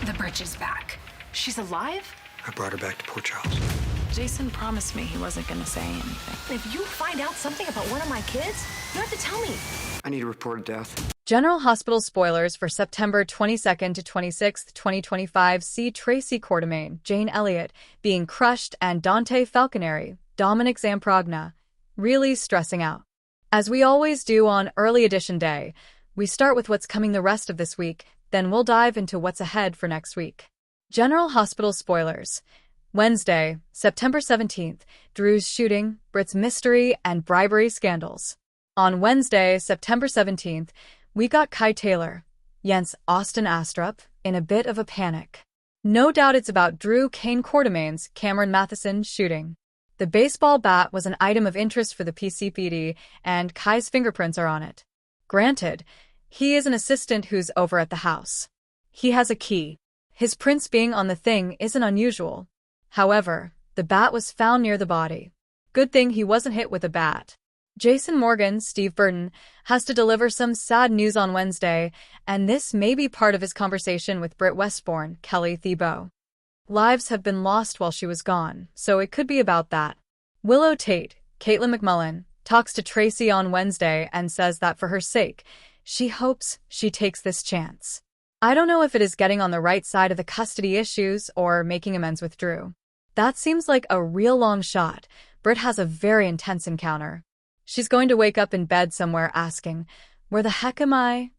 The bridge is back. She's alive? I brought her back to Port Charles. Jason promised me he wasn't gonna say anything. If you find out something about one of my kids, you have to tell me. I need a report of death. General Hospital spoilers for September 22nd to 26th, 2025 see Tracy Quartermaine, Jane Elliott, being crushed, and Dante Falconeri, Dominic Zamprogna, really stressing out. As we always do on Early Edition Day, we start with what's coming the rest of this week, then we'll dive into what's ahead for next week. General Hospital spoilers. Wednesday, September 17th, Drew's shooting, Britt's mystery, and bribery scandals. On Wednesday, September 17th, we got Kai Taylor, Jens Austin Astrup, in a bit of a panic. No doubt it's about Drew Kane Quartermaine's Cameron Matheson shooting. The baseball bat was an item of interest for the PCPD, and Kai's fingerprints are on it. Granted, he is an assistant who's over at the house. He has a key. His prints being on the thing isn't unusual. However, the bat was found near the body. Good thing he wasn't hit with a bat. Jason Morgan, Steve Burton, has to deliver some sad news on Wednesday, and this may be part of his conversation with Britt Westbourne, Kelly Thiebaud. Lives have been lost while she was gone, so it could be about that. Willow Tate, Caitlin McMullen, talks to Tracy on Wednesday and says that for her sake, she hopes she takes this chance. I don't know if it is getting on the right side of the custody issues or making amends with Drew. That seems like a real long shot. Britt has a very intense encounter. She's going to wake up in bed somewhere asking, "Where the heck am I?"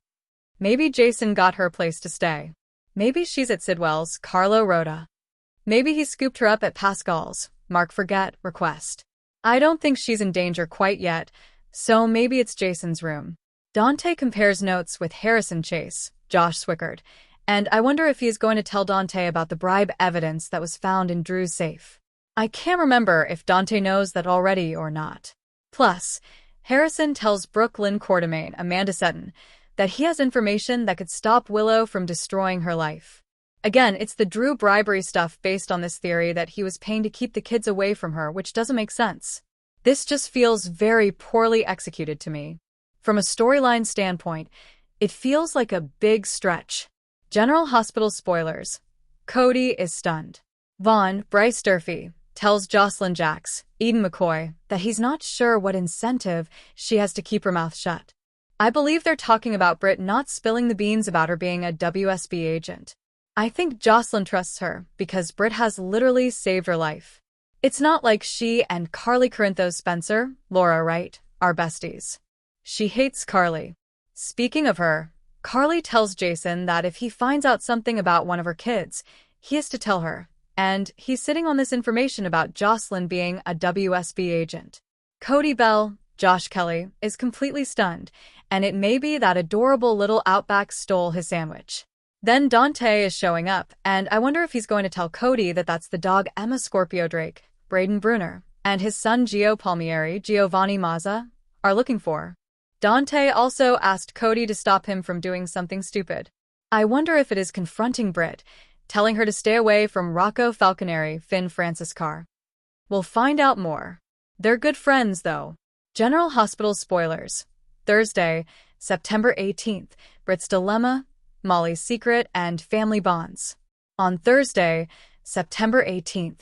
Maybe Jason got her a place to stay. Maybe she's at Sidwell's, Carlo Rhoda. Maybe he scooped her up at Pascal's, Mark Forget, request. I don't think she's in danger quite yet, so maybe it's Jason's room. Dante compares notes with Harrison Chase, Josh Swickard, and I wonder if he's going to tell Dante about the bribe evidence that was found in Drew's safe. I can't remember if Dante knows that already or not. Plus, Harrison tells Brooklyn Quartermaine, Amanda Seton, that he has information that could stop Willow from destroying her life. Again, it's the Drew bribery stuff based on this theory that he was paying to keep the kids away from her, which doesn't make sense. This just feels very poorly executed to me. From a storyline standpoint, it feels like a big stretch. General Hospital spoilers. Cody is stunned. Vaughn, Bryce Durfee, tells Josslyn Jax, Eden McCoy, that he's not sure what incentive she has to keep her mouth shut. I believe they're talking about Britt not spilling the beans about her being a WSB agent. I think Josslyn trusts her because Britt has literally saved her life. It's not like she and Carly Corinthos Spencer, Laura Wright, are besties. She hates Carly. Speaking of her, Carly tells Jason that if he finds out something about one of her kids, he has to tell her. And he's sitting on this information about Josslyn being a WSB agent. Cody Bell, Josh Kelly, is completely stunned, and it may be that adorable little Outback stole his sandwich. Then Dante is showing up, and I wonder if he's going to tell Cody that that's the dog Emma Scorpio Drake, Braden Bruner, and his son Gio Palmieri, Giovanni Mazza, are looking for. Dante also asked Cody to stop him from doing something stupid. I wonder if it is confronting Britt, telling her to stay away from Rocco Falconeri, Finn Francis Carr. We'll find out more. They're good friends, though. General Hospital spoilers. Thursday, September 18th, Britt's dilemma, Molly's secret, and family bonds. On Thursday, September 18th,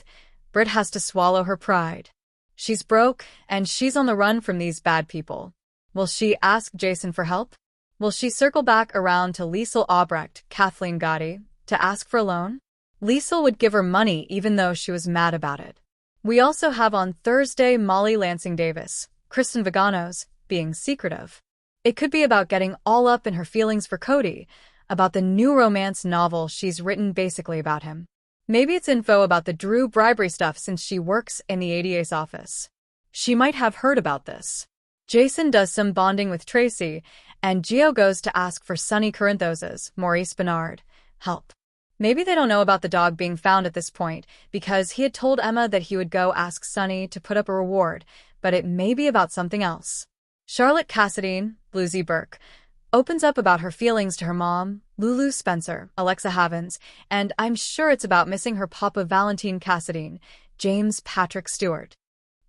Britt has to swallow her pride. She's broke, and she's on the run from these bad people. Will she ask Jason for help? Will she circle back around to Liesl Albrecht, Kathleen Gotti, to ask for a loan? Liesl would give her money even though she was mad about it. We also have on Thursday Molly Lansing Davis, Kristen Vaganos, being secretive. It could be about getting all up in her feelings for Cody, about the new romance novel she's written basically about him. Maybe it's info about the Drew bribery stuff since she works in the ADA's office. She might have heard about this. Jason does some bonding with Tracy, and Gio goes to ask for Sonny Corinthos's, Maurice Bernard, help. Maybe they don't know about the dog being found at this point, because he had told Emma that he would go ask Sonny to put up a reward, but it may be about something else. Charlotte Cassadine, Bluesy Burke, opens up about her feelings to her mom, Lulu Spencer, Alexa Havens, and I'm sure it's about missing her papa Valentine Cassadine, James Patrick Stewart.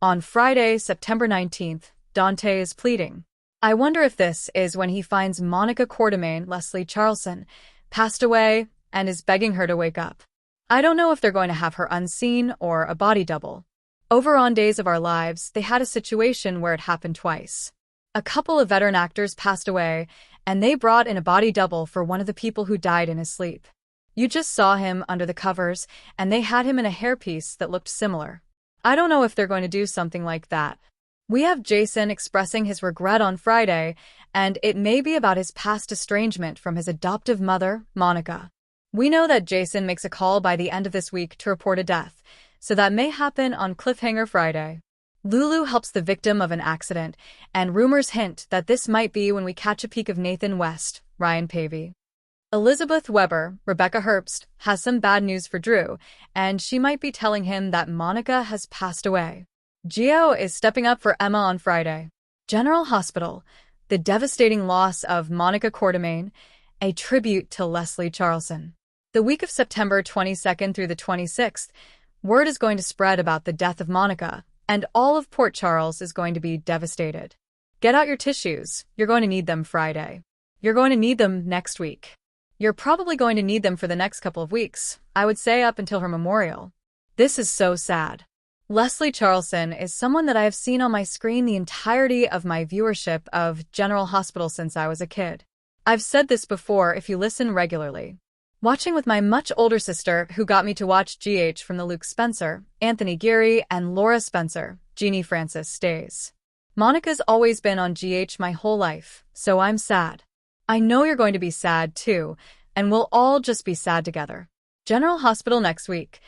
On Friday, September 19th, Dante is pleading. I wonder if this is when he finds Monica Quartermaine, Leslie Charlson, passed away, and is begging her to wake up. I don't know if they're going to have her unseen or a body double. Over on Days of Our Lives, they had a situation where it happened twice. A couple of veteran actors passed away, and they brought in a body double for one of the people who died in his sleep. You just saw him under the covers, and they had him in a hairpiece that looked similar. I don't know if they're going to do something like that. We have Jason expressing his regret on Friday, and it may be about his past estrangement from his adoptive mother, Monica. We know that Jason makes a call by the end of this week to report a death, so that may happen on Cliffhanger Friday. Lulu helps the victim of an accident, and rumors hint that this might be when we catch a peek of Nathan West, Ryan Pavey. Elizabeth Weber, Rebecca Herbst, has some bad news for Drew, and she might be telling him that Monica has passed away. Gio is stepping up for Emma on Friday. General Hospital, the devastating loss of Monica Quartermain, a tribute to Leslie Charlson. The week of September 22nd through the 26th, word is going to spread about the death of Monica, and all of Port Charles is going to be devastated. Get out your tissues. You're going to need them Friday. You're going to need them next week. You're probably going to need them for the next couple of weeks, I would say up until her memorial. This is so sad. Leslie Charlson is someone that I have seen on my screen the entirety of my viewership of General Hospital since I was a kid. I've said this before if you listen regularly. Watching with my much older sister, who got me to watch GH from the Luke Spencer, Anthony Geary, and Laura Spencer, Jeannie Francis days. Monica's always been on GH my whole life, so I'm sad. I know you're going to be sad too, and we'll all just be sad together. General Hospital next week.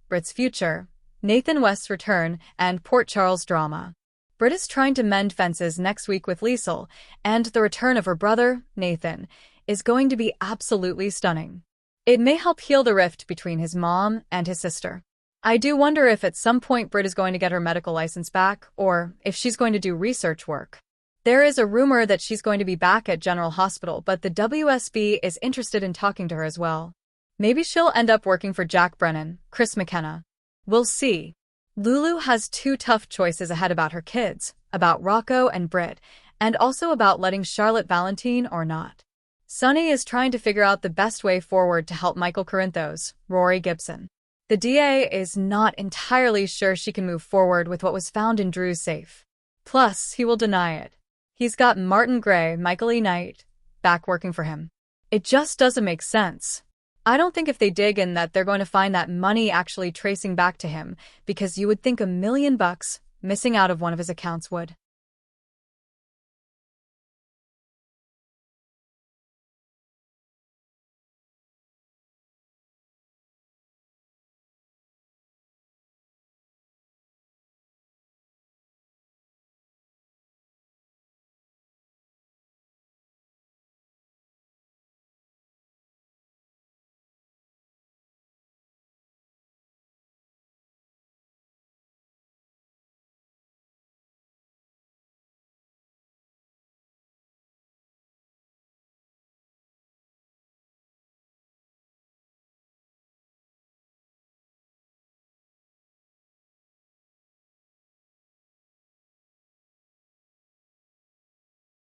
Britt's future, Nathan West's return, and Port Charles drama. Britt is trying to mend fences next week with Liesl, and the return of her brother, Nathan, is going to be absolutely stunning. It may help heal the rift between his mom and his sister. I do wonder if at some point Britt is going to get her medical license back, or if she's going to do research work. There is a rumor that she's going to be back at General Hospital, but the WSB is interested in talking to her as well. Maybe she'll end up working for Jack Brennan, Chris McKenna. We'll see. Lulu has two tough choices ahead about her kids, about Rocco and Britt, and also about letting Charlotte Valentine or not. Sonny is trying to figure out the best way forward to help Michael Corinthos, Rory Gibson. The DA is not entirely sure she can move forward with what was found in Drew's safe. Plus, he will deny it. He's got Martin Gray, Michael E. Knight, back working for him. It just doesn't make sense. I don't think if they dig in that they're going to find that money actually tracing back to him, because you would think $1 million missing out of one of his accounts would.